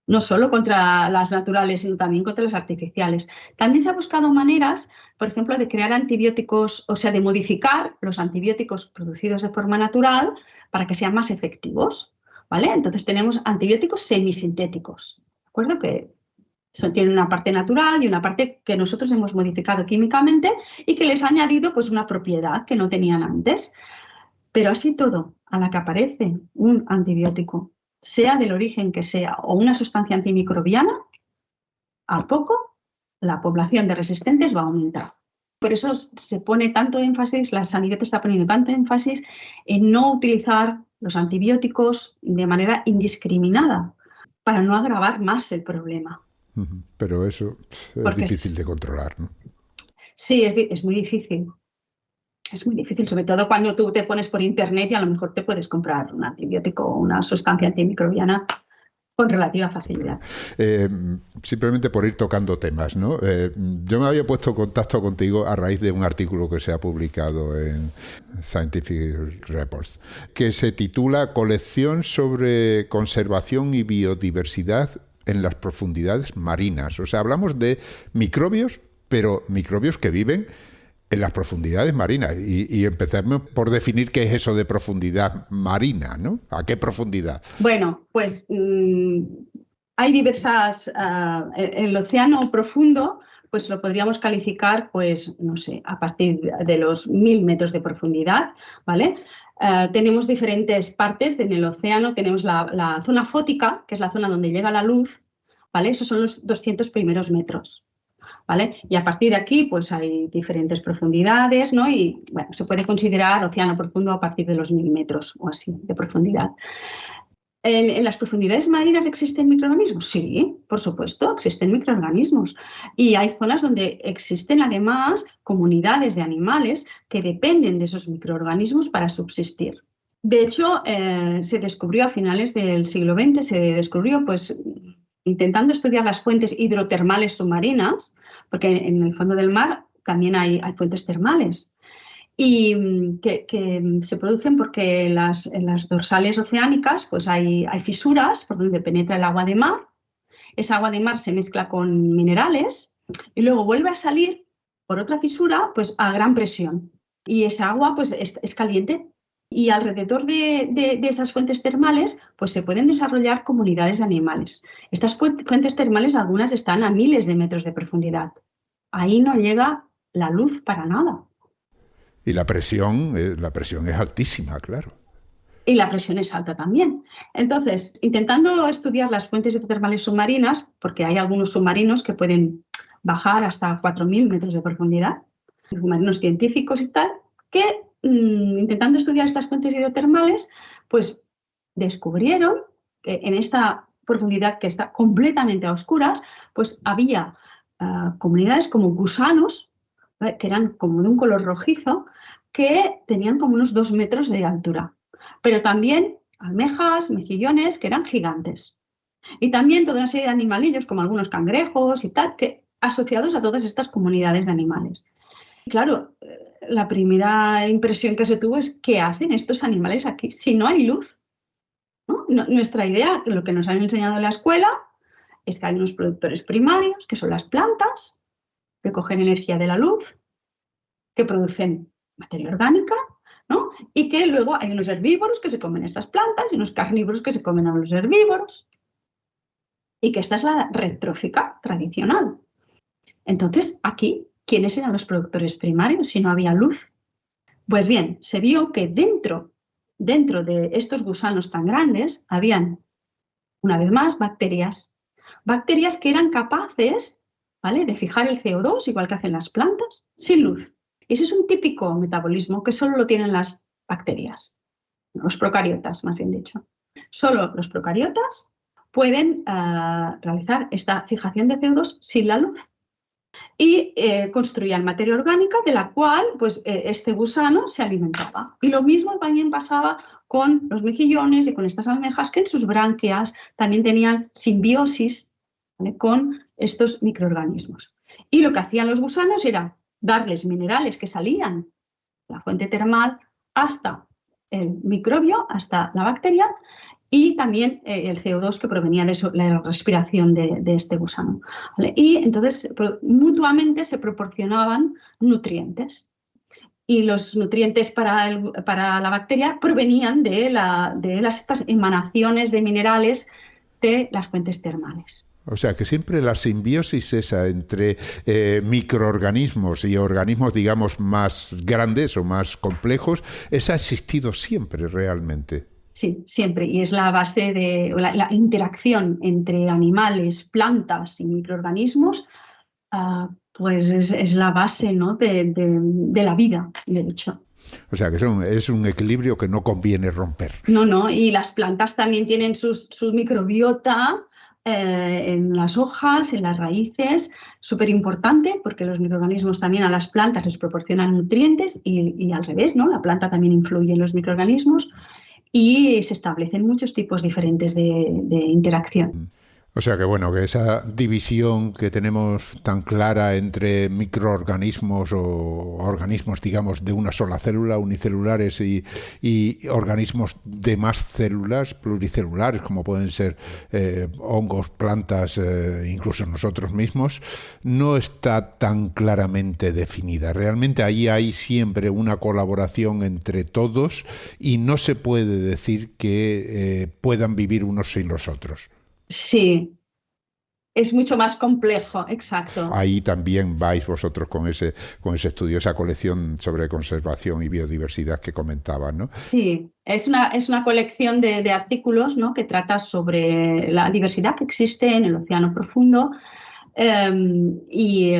No solo contra las naturales, sino también contra las artificiales. También se ha buscado maneras, por ejemplo, de crear antibióticos, o sea, de modificar los antibióticos producidos de forma natural para que sean más efectivos, ¿vale? Entonces tenemos antibióticos semisintéticos, ¿de acuerdo? Que tienen una parte natural y una parte que nosotros hemos modificado químicamente y que les ha añadido pues una propiedad que no tenían antes. Pero así todo, a la que aparece un antibiótico, sea del origen que sea, o una sustancia antimicrobiana, a poco la población de resistentes va a aumentar. Por eso se pone tanto énfasis, la sanidad está poniendo tanto énfasis en no utilizar los antibióticos de manera indiscriminada para no agravar más el problema. Pero eso es difícil de controlar, ¿no? Sí, es muy difícil. Es muy difícil, sobre todo cuando tú te pones por internet y a lo mejor te puedes comprar un antibiótico o una sustancia antimicrobiana con relativa facilidad. Simplemente por ir tocando temas, ¿no? Yo me había puesto en contacto contigo a raíz de un artículo que se ha publicado en Scientific Reports, que se titula Colección sobre conservación y biodiversidad en las profundidades marinas. O sea, hablamos de microbios, pero microbios que viven en las profundidades marinas. Y empezamos por definir qué es eso de profundidad marina, ¿no? ¿A qué profundidad? Bueno, pues hay diversas... el océano profundo, pues lo podríamos calificar, pues, no sé, a partir de los 1000 metros de profundidad, ¿vale? Tenemos diferentes partes en el océano. Tenemos la zona fótica, que es la zona donde llega la luz, ¿vale? Esos son los 200 primeros metros. ¿Vale? Y a partir de aquí pues hay diferentes profundidades, ¿no? Y bueno, se puede considerar océano profundo a partir de los 1000 metros o así de profundidad. ¿En las profundidades marinas existen microorganismos? Sí, por supuesto, existen microorganismos. Y hay zonas donde existen además comunidades de animales que dependen de esos microorganismos para subsistir. De hecho, se descubrió a finales del siglo XX, pues, intentando estudiar las fuentes hidrotermales submarinas, porque en el fondo del mar también hay fuentes termales, y que se producen porque en las dorsales oceánicas pues hay fisuras por donde penetra el agua de mar. Esa agua de mar se mezcla con minerales y luego vuelve a salir por otra fisura pues a gran presión. Y esa agua pues es caliente. Y alrededor de esas fuentes termales pues se pueden desarrollar comunidades de animales. Estas fuentes termales, algunas están a miles de metros de profundidad. Ahí no llega la luz para nada. Y la presión es altísima, claro. Y la presión es alta también. Entonces, intentando estudiar las fuentes hidrotermales submarinas, porque hay algunos submarinos que pueden bajar hasta 4.000 metros de profundidad, submarinos científicos y tal, que intentando estudiar estas fuentes hidrotermales, pues descubrieron que en esta profundidad que está completamente a oscuras, pues había comunidades como gusanos, ¿vale?, que eran como de un color rojizo, que tenían como unos 2 metros de altura. Pero también almejas, mejillones, que eran gigantes. Y también toda una serie de animalillos, como algunos cangrejos y tal, que asociados a todas estas comunidades de animales. Y claro, la primera impresión que se tuvo es ¿qué hacen estos animales aquí si no hay luz? ¿No? Nuestra idea, lo que nos han enseñado en la escuela, es que hay unos productores primarios, que son las plantas, que cogen energía de la luz, que producen materia orgánica, ¿no? Y que luego hay unos herbívoros que se comen estas plantas y unos carnívoros que se comen a los herbívoros. Y que esta es la red trófica tradicional. Entonces, aquí, ¿quiénes eran los productores primarios si no había luz? Pues bien, se vio que dentro de estos gusanos tan grandes habían, una vez más, bacterias que eran capaces, ¿vale?, de fijar el CO2, igual que hacen las plantas, sin luz. Y ese es un típico metabolismo que solo lo tienen las bacterias, los procariotas, más bien dicho. Solo los procariotas pueden realizar esta fijación de CO2 sin la luz. Y construían materia orgánica de la cual pues, este gusano se alimentaba. Y lo mismo también pasaba con los mejillones y con estas almejas, que en sus branquias también tenían simbiosis, ¿vale?, con estos microorganismos. Y lo que hacían los gusanos era darles minerales que salían de la fuente termal hasta el microbio, hasta la bacteria, y también el CO2 que provenía de la respiración de este gusano, ¿vale? Y entonces mutuamente se proporcionaban nutrientes. Y los nutrientes para la bacteria provenían de estas emanaciones de minerales de las fuentes termales. O sea, que siempre la simbiosis esa entre microorganismos y organismos, digamos, más grandes o más complejos, esa ha existido siempre realmente. Sí, siempre. Y es la base de la interacción entre animales, plantas y microorganismos, pues es la base, ¿no?, de la vida, de hecho. O sea, que es un equilibrio que no conviene romper. No, y las plantas también tienen su microbiota en las hojas, en las raíces, súper importante, porque los microorganismos también a las plantas les proporcionan nutrientes y al revés, ¿no? La planta también influye en los microorganismos. Y se establecen muchos tipos diferentes de interacción. O sea que bueno, que esa división que tenemos tan clara entre microorganismos o organismos, digamos, de una sola célula, unicelulares, y organismos de más células, pluricelulares, como pueden ser hongos, plantas, incluso nosotros mismos, no está tan claramente definida. Realmente ahí hay siempre una colaboración entre todos y no se puede decir que puedan vivir unos sin los otros. Sí, es mucho más complejo, exacto. Ahí también vais vosotros con ese estudio, esa colección sobre conservación y biodiversidad que comentaban, ¿no? Sí, es una colección de artículos, ¿no?, que trata sobre la diversidad que existe en el océano profundo y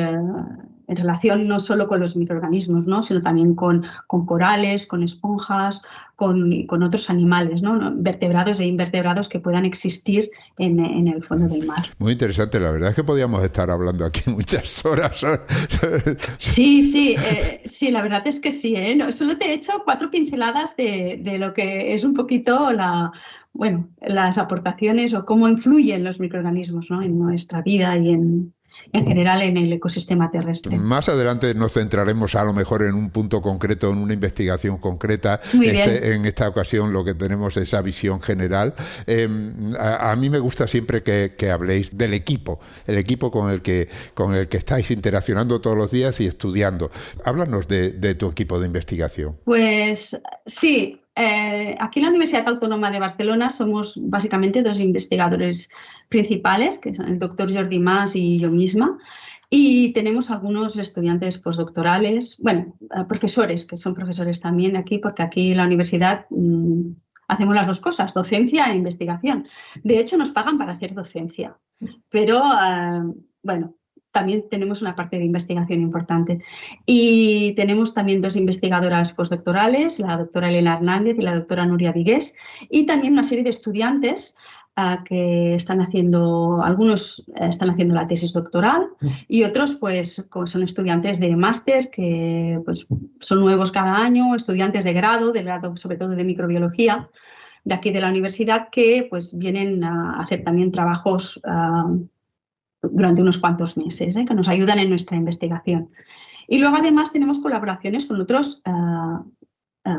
en relación no solo con los microorganismos, ¿no? Sino también con corales, con esponjas, con otros animales, ¿no? Vertebrados e invertebrados que puedan existir en el fondo del mar. Muy interesante, la verdad es que podíamos estar hablando aquí muchas horas. Sí, la verdad es que sí, ¿eh? No, solo te he hecho 4 pinceladas de lo que es un poquito las aportaciones o cómo influyen los microorganismos, ¿no? En nuestra vida y en general en el ecosistema terrestre. Más adelante nos centraremos a lo mejor en un punto concreto, en una investigación concreta. En esta ocasión lo que tenemos es esa visión general. A mí me gusta siempre que habléis del equipo, el equipo con el que estáis interaccionando todos los días y estudiando. Háblanos de tu equipo de investigación. Pues sí. Aquí en la Universidad Autónoma de Barcelona somos básicamente 2 investigadores principales, que son el doctor Jordi Mas y yo misma, y tenemos algunos estudiantes postdoctorales, profesores, que son profesores también aquí, porque aquí en la universidad hacemos las 2 cosas, docencia e investigación. De hecho, nos pagan para hacer docencia, pero también tenemos una parte de investigación importante. Y tenemos también 2 investigadoras postdoctorales, la doctora Elena Hernández y la doctora Nuria Vigués, y también una serie de estudiantes que algunos están haciendo la tesis doctoral y otros pues son estudiantes de máster que pues, son nuevos cada año, estudiantes de grado sobre todo de microbiología, de aquí de la universidad, que pues vienen a hacer también trabajos durante unos cuantos meses, que nos ayudan en nuestra investigación. Y luego además tenemos colaboraciones con otros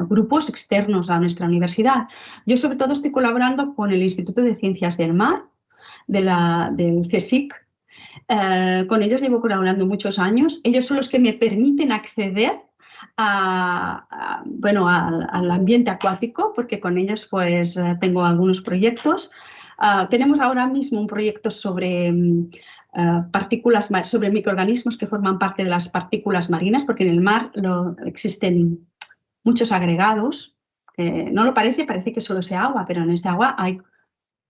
grupos externos a nuestra universidad. Yo sobre todo estoy colaborando con el Instituto de Ciencias del Mar, del CSIC. Con ellos llevo colaborando muchos años. Ellos son los que me permiten acceder al ambiente acuático, porque con ellos pues tengo algunos proyectos. Tenemos ahora mismo un proyecto sobre sobre microorganismos que forman parte de las partículas marinas, porque en el mar existen muchos agregados. No lo parece que solo sea agua, pero en ese agua hay,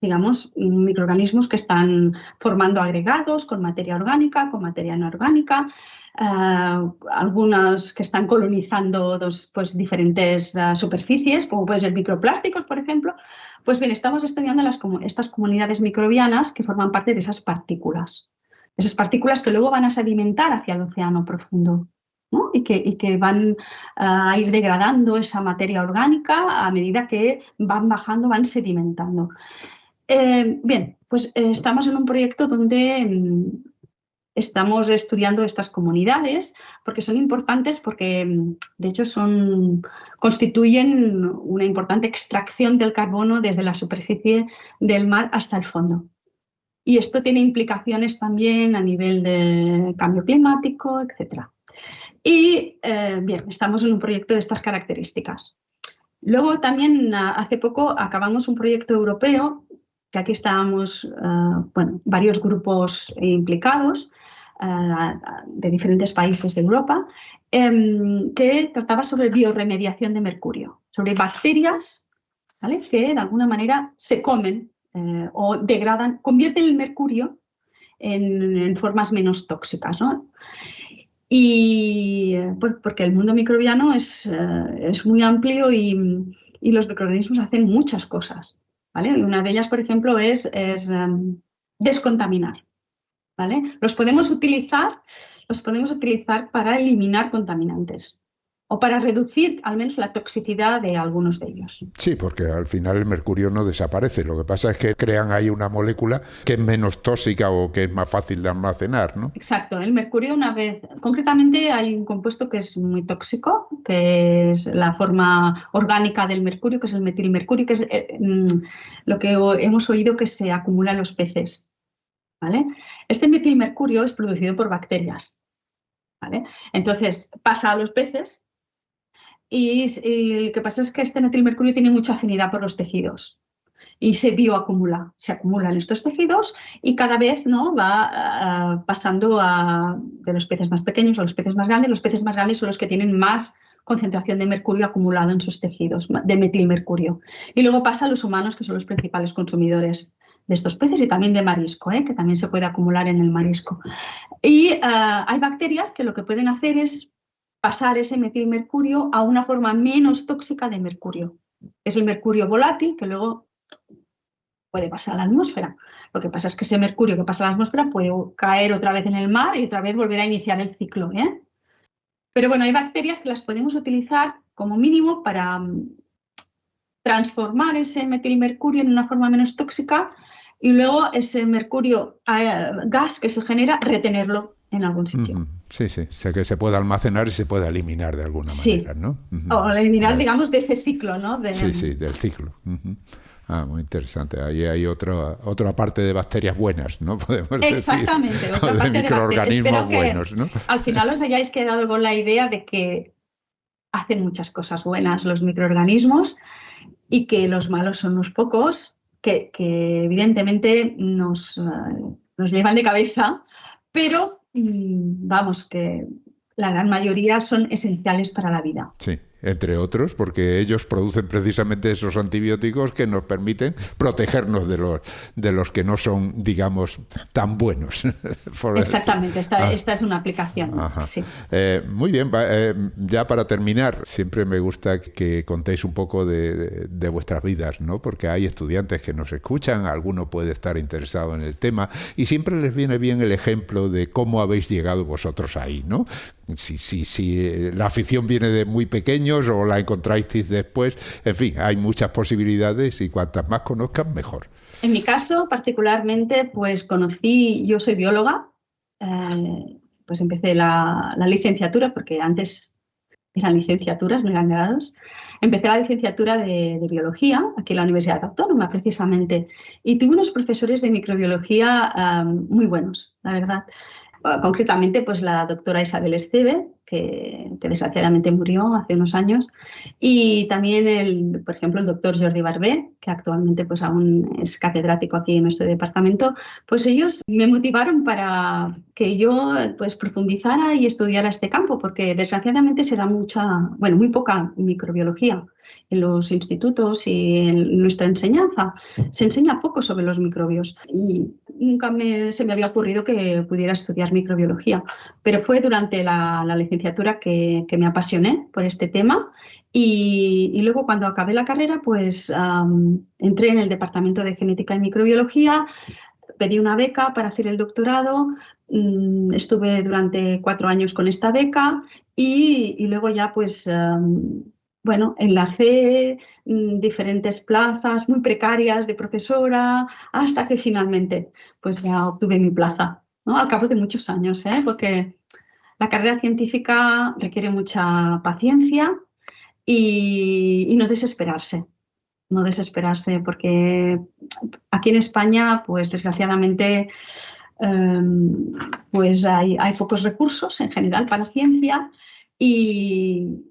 digamos, microorganismos que están formando agregados con materia orgánica, con materia inorgánica, algunas que están colonizando diferentes superficies, como pueden ser microplásticos, por ejemplo. Pues bien, estamos estudiando estas comunidades microbianas que forman parte de esas partículas que luego van a sedimentar hacia el océano profundo, ¿no? y que van a ir degradando esa materia orgánica a medida que van bajando, van sedimentando. Estamos en un proyecto donde estamos estudiando estas comunidades porque son importantes, porque de hecho constituyen una importante extracción del carbono desde la superficie del mar hasta el fondo. Y esto tiene implicaciones también a nivel de cambio climático, etc. Y estamos en un proyecto de estas características. Luego también hace poco acabamos un proyecto europeo, que aquí estábamos varios grupos implicados de diferentes países de Europa, que trataba sobre bioremediación de mercurio, sobre bacterias, ¿vale?, que de alguna manera se comen o degradan, convierten el mercurio en formas menos tóxicas, ¿no? Y porque el mundo microbiano es muy amplio y los microorganismos hacen muchas cosas, ¿vale? Y una de ellas, por ejemplo, es descontaminar, ¿vale? Los podemos utilizar para eliminar contaminantes o para reducir al menos la toxicidad de algunos de ellos. Sí, porque al final el mercurio no desaparece. Lo que pasa es que crean ahí una molécula que es menos tóxica o que es más fácil de almacenar, ¿no? Exacto. El mercurio, concretamente hay un compuesto que es muy tóxico, que es la forma orgánica del mercurio, que es el metilmercurio, que es lo que hemos oído que se acumula en los peces, ¿vale? Este metilmercurio es producido por bacterias, ¿vale? Entonces pasa a los peces. Y lo que pasa es que este metilmercurio tiene mucha afinidad por los tejidos y se bioacumula, se acumula en estos tejidos y cada vez, ¿no?, va pasando de los peces más pequeños a los peces más grandes. Los peces más grandes son los que tienen más concentración de mercurio acumulado en sus tejidos, de metilmercurio. Y luego pasa a los humanos, que son los principales consumidores estos peces y también de marisco, que también se puede acumular en el marisco. Y hay bacterias que lo que pueden hacer es pasar ese metilmercurio a una forma menos tóxica de mercurio. Es el mercurio volátil que luego puede pasar a la atmósfera. Lo que pasa es que ese mercurio que pasa a la atmósfera puede caer otra vez en el mar y otra vez volver a iniciar el ciclo. Pero bueno, hay bacterias que las podemos utilizar como mínimo para transformar ese metilmercurio en una forma menos tóxica y luego ese mercurio gas que se genera, retenerlo en algún sitio. Sí, sé que se puede almacenar y se puede eliminar de alguna manera, ¿no? O eliminar, digamos, de ese ciclo, ¿no? Sí, del ciclo. Muy interesante. Ahí hay otra parte de bacterias buenas, ¿no? Podemos Exactamente, decir. otra de parte microorganismos buenos, ¿no? Al final os hayáis quedado con la idea de que hacen muchas cosas buenas los microorganismos y que los malos son unos pocos, que evidentemente nos llevan de cabeza, pero vamos, que la gran mayoría son esenciales para la vida. Sí, entre otros, porque ellos producen precisamente esos antibióticos que nos permiten protegernos de los que no son, digamos, tan buenos. Exactamente, esta es una aplicación. Sí. Muy bien, ya para terminar, siempre me gusta que contéis un poco de vuestras vidas, ¿no? Porque hay estudiantes que nos escuchan, alguno puede estar interesado en el tema y siempre les viene bien el ejemplo de cómo habéis llegado vosotros ahí, ¿no? Si la afición viene de muy pequeños o la encontráis después, en fin, hay muchas posibilidades y cuantas más conozcan, mejor. En mi caso, particularmente, pues yo soy bióloga, pues empecé la licenciatura, porque antes eran licenciaturas, no eran grados. Empecé la licenciatura de biología aquí en la Universidad Autónoma, precisamente, y tuve unos profesores de microbiología muy buenos, la verdad. Concretamente, pues la doctora Isabel Esteve, que desgraciadamente murió hace unos años, y también, por ejemplo, el doctor Jordi Barbé, que actualmente pues aún es catedrático aquí en nuestro departamento. Pues ellos me motivaron para que yo pues profundizara y estudiara este campo, porque desgraciadamente se da muy poca microbiología en los institutos y en nuestra enseñanza. Se enseña poco sobre los microbios y nunca se me había ocurrido que pudiera estudiar microbiología, pero fue durante la licenciatura que me apasioné por este tema y luego cuando acabé la carrera pues entré en el departamento de genética y microbiología, pedí una beca para hacer el doctorado, estuve durante 4 años con esta beca y luego ya pues enlacé diferentes plazas muy precarias de profesora hasta que finalmente pues ya obtuve mi plaza, ¿no? Al cabo de muchos años, porque la carrera científica requiere mucha paciencia y no desesperarse. No desesperarse, porque aquí en España, pues desgraciadamente, pues hay pocos recursos en general para ciencia y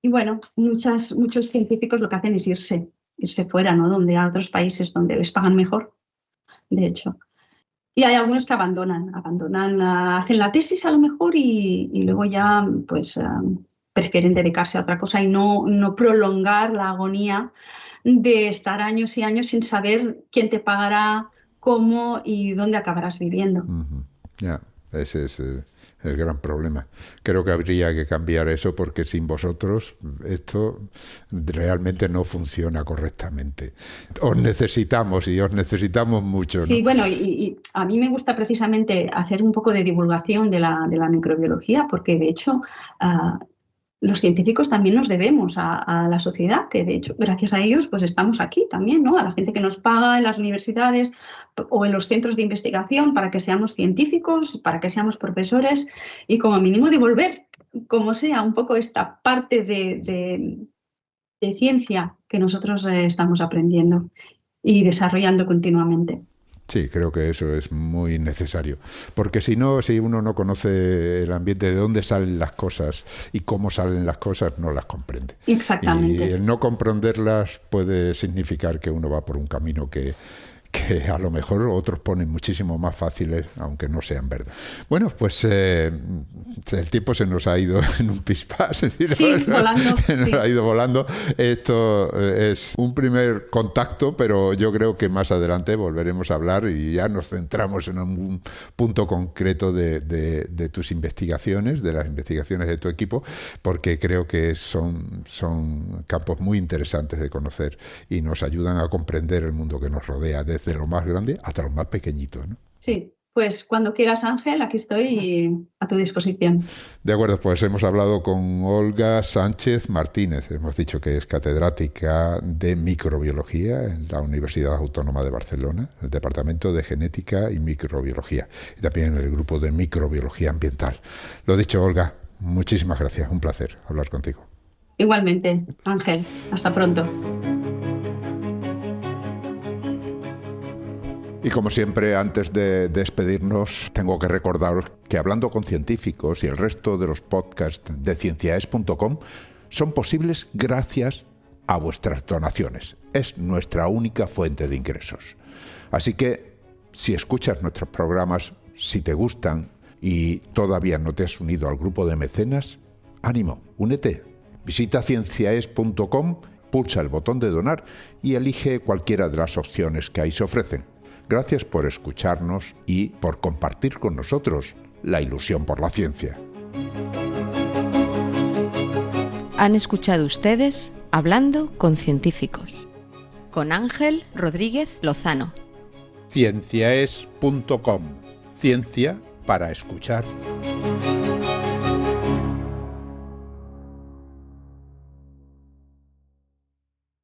bueno, muchos científicos lo que hacen es irse fuera, ¿no? Donde a otros países donde les pagan mejor, de hecho. Y hay algunos que abandonan, hacen la tesis a lo mejor y luego ya pues prefieren dedicarse a otra cosa y no prolongar la agonía de estar años y años sin saber quién te pagará, cómo y dónde acabarás viviendo. Ya, ese es el gran problema. Creo que habría que cambiar eso porque sin vosotros esto realmente no funciona correctamente. Os necesitamos y os necesitamos mucho, ¿no? Sí, bueno, y a mí me gusta precisamente hacer un poco de divulgación de la microbiología porque de hecho los científicos también nos debemos a la sociedad, que de hecho gracias a ellos pues estamos aquí también, ¿no? A la gente que nos paga en las universidades o en los centros de investigación para que seamos científicos, para que seamos profesores y como mínimo devolver, como sea, un poco esta parte de ciencia que nosotros estamos aprendiendo y desarrollando continuamente. Sí, creo que eso es muy necesario, porque si uno no conoce el ambiente de dónde salen las cosas y cómo salen las cosas, no las comprende. Exactamente. Y el no comprenderlas puede significar que uno va por un camino que que a lo mejor otros ponen muchísimo más fáciles, aunque no sean verdad. Bueno, pues el tiempo se nos ha ido en un pispás. Sí, volando. Nos ha ido volando. Esto es un primer contacto, pero yo creo que más adelante volveremos a hablar y ya nos centramos en un punto concreto de tus investigaciones, de las investigaciones de tu equipo, porque creo que son campos muy interesantes de conocer y nos ayudan a comprender el mundo que nos rodea, desde lo más grande hasta lo más pequeñito, ¿no? Sí, pues cuando quieras, Ángel, aquí estoy a tu disposición. De acuerdo, pues hemos hablado con Olga Sánchez Martínez. Hemos dicho que es catedrática de microbiología en la Universidad Autónoma de Barcelona, el Departamento de Genética y Microbiología, y también en el grupo de microbiología ambiental. Lo dicho, Olga, muchísimas gracias. Un placer hablar contigo. Igualmente, Ángel. Hasta pronto. Y como siempre, antes de despedirnos, tengo que recordaros que Hablando con Científicos y el resto de los podcasts de cienciaes.com son posibles gracias a vuestras donaciones. Es nuestra única fuente de ingresos. Así que, si escuchas nuestros programas, si te gustan y todavía no te has unido al grupo de mecenas, ánimo, únete. Visita cienciaes.com, pulsa el botón de donar y elige cualquiera de las opciones que ahí se ofrecen. Gracias por escucharnos y por compartir con nosotros la ilusión por la ciencia. Han escuchado ustedes Hablando con Científicos, con Ángel Rodríguez Lozano. Cienciaes.com. Ciencia para escuchar.